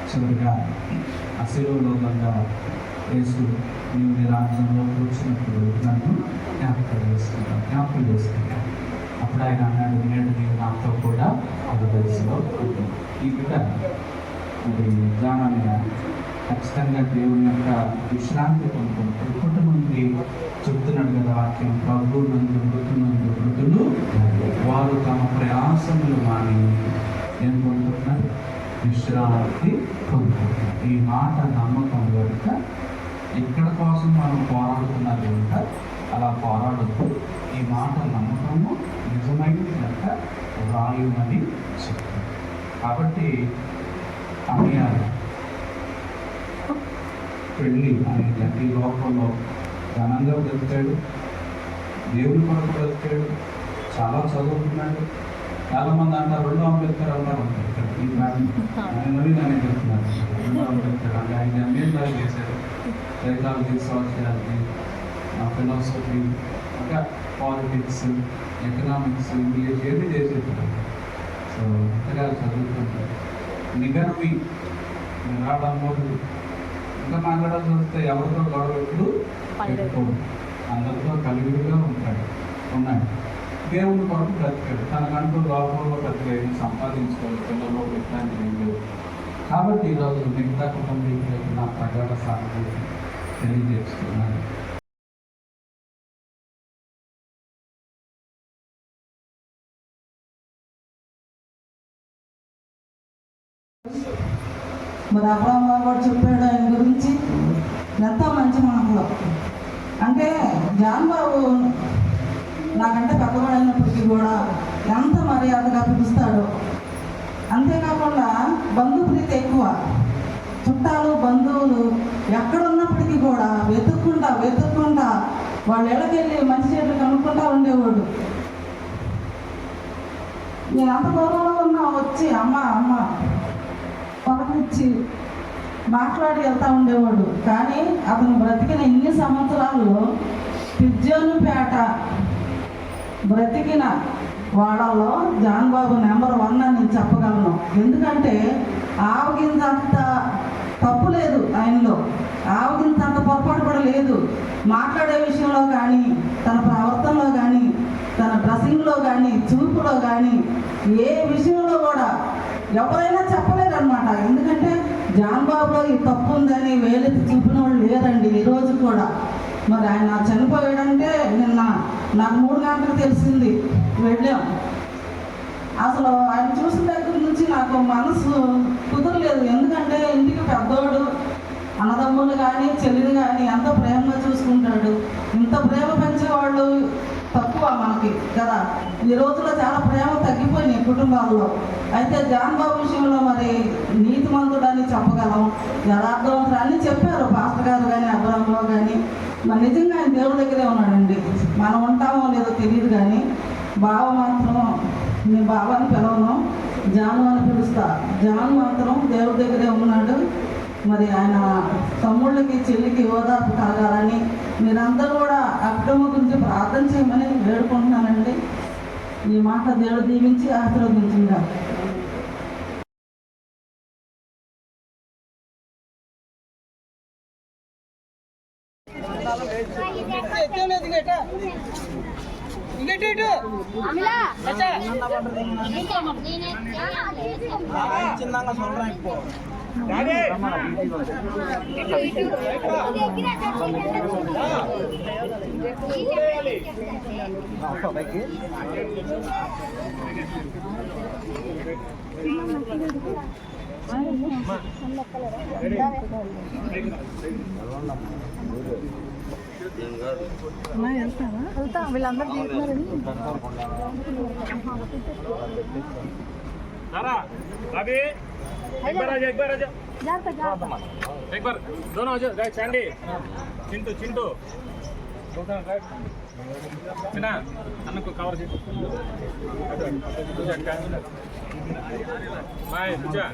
చివరిగా ఆ శిలువలో ద్వారా యేసు నీవు నీ రాజ్యంలోకి వచ్చినప్పుడు నన్ను జ్ఞాపకం చేసుకుంటాను. అప్పుడు ఆయన అన్నాడు, నేడు నీవు నాతో కూడా పరదేశంలో ఉంటుంది. ఈ బిడ్డ మరి జానాన్ని ఖచ్చితంగా దేవుని యొక్క విశ్రాంతి పొందుకుంటారు. ఇప్పటి నుండి చెప్తున్నాడు కదా వాక్యం, ప్రభు నందు మృతులు వారు తమ ప్రయాసములు మాని ఏం పొందుతున్నారు? విశ్రాంతి పొందుకుంటున్నారు. ఈ మాట నమ్మకం కనుక ఇక్కడ కోసం మనం పోరాడుతున్నారు కనుక అలా పోరాడద్దు. ఈ మాట నమ్మకము నిజమైనది కనుక వ్రాయుమని చెప్తుంది. కాబట్టి సమయాలు పెళ్ళి అనేది ఈ లోకంలో ఘనంగా బ్రతికాడు, దేవుని కొరకు బ్రతికాడు, చాలా చదువుకున్నాడు. చాలామంది అంటారు 2 అంబేద్కర్ అన్నారు అంటారు. ఈ నవీన్ అనేది చెప్తున్నారు 2 అంబేద్కర్ అంటే ఆయన ఎంఏ చేశారు, సైకాలజీ, సోషియాలజీ, ఫిలాసఫీ, ఇంకా పాలిటిక్స్, ఎకనామిక్స్, ఇంగ్లీష్ ఏది చేసేటారు. సో ఇంతగా చదువుకుంటారు. నిగర్వి నిరాడంబోడు, ఇంకా మాట్లాడాల్సి వస్తే ఎవరితో గొడవ ఎప్పుడు పెట్టుకోడు, అందరితో కలివిడిగా ఉన్నాడు. దేవుని కొరకు బ్రతికాడు. తనకంటూ లోపంలో బ్రతికేది సంపాదించుకోవాలి, పిల్లలు ఇట్లాంటివి ఏం లేవు. కాబట్టి ఈరోజు మిగతా కుటుంబీకులకు నా ప్రగాఢ సానుభూతి తెలియజేస్తున్నాను. మరి అబ్రహాం గారు చెప్పాడు ఆయన గురించి, ఎంతో మంచి మాటలు. అంటే జాన్ బాబు నాకంటే పెద్దవాడైనప్పటికీ కూడా ఎంత మర్యాదగా పిలుస్తాడో, అంతేకాకుండా బంధుప్రీతి ఎక్కువ. చుట్టాలు బంధువులు ఎక్కడున్నప్పటికీ కూడా వెతుక్కుంటా వాళ్ళ ఇళ్ళకెళ్ళి మంచి చెట్లు కనుక్కుంటా ఉండేవాడు. నేను అంత దూరంలో ఉన్నా వచ్చి అమ్మ పక్కనిచ్చి మాట్లాడి వెళ్తూ ఉండేవాడు. కానీ అతను బ్రతికిన ఇన్ని సంవత్సరాల్లో పిజ్జోనుపేట బ్రతికిన వాళ్ళలో జాన్ బాబు నెంబర్ 1 అని నేను చెప్పగలను. ఎందుకంటే ఆవగింజంత తప్పు లేదు ఆయనలో, ఆవగింజంత పొరపాటు కూడా లేదు. మాట్లాడే విషయంలో కానీ, తన ప్రవర్తనలో కానీ, తన డ్రెస్సింగ్లో కానీ, చూపులో కానీ, ఏ విషయంలో కూడా ఎవరైనా చెప్పలేరు అనమాట. ఎందుకంటే జాన్ బాబులో ఈ తప్పు ఉందని వేలెత్తి చూపిన వాళ్ళు లేరండి ఈ రోజు కూడా. మరి ఆయన చనిపోయాడంటే నిన్న నాకు 3 గంటలకు తెలిసింది, వెళ్ళాం. అసలు ఆయన చూసిన దగ్గర నుంచి నాకు మనసు కుదరలేదు. ఎందుకంటే ఇంటికి పెద్దోడు, అన్నదమ్ములు కానీ చెల్లిని కానీ ఎంతో ప్రేమగా చూసుకుంటాడు. ఇంత ప్రేమ పెంచేవాళ్ళు తక్కువ మనకి కదా. ఈ రోజుల్లో చాలా ప్రేమ తగ్గిపోయినాయి కుటుంబాల్లో. అయితే జాన్ బాబు విషయంలో మరి నీతిమంతుడని చెప్పగలం, యథార్థవంతుడు అని చెప్పారు పాస్టర్ గారు కానీ, అబ్రహాంలో కానీ. మరి నిజంగా ఆయన దేవుడి దగ్గరే ఉన్నాడండి. మనం ఉంటామో లేదో తెలియదు కానీ బావ మాత్రం నేను బాబాని పిలవను, జాను అని పిలుస్తా. జాన్ మాత్రం దేవుడి దగ్గరే ఉన్నాడు. మరి ఆయన తమ్ముళ్ళకి చెల్లికి ఓదార్పు కలగాలని మీరందరూ కూడా అక్రమ గురించి ప్రార్థన చేయమని వేడుకుంటున్నానండి. ఈ మాట దేవుడు దీవించి ఆశీర్వదించిందా. వెళ్తా వీళ్ళందరూ తీస్తున్నారని एक बार दोनों आ जाओ। राइट सैंडी, चिंटू चिना अन्न को कवर बाय पूजा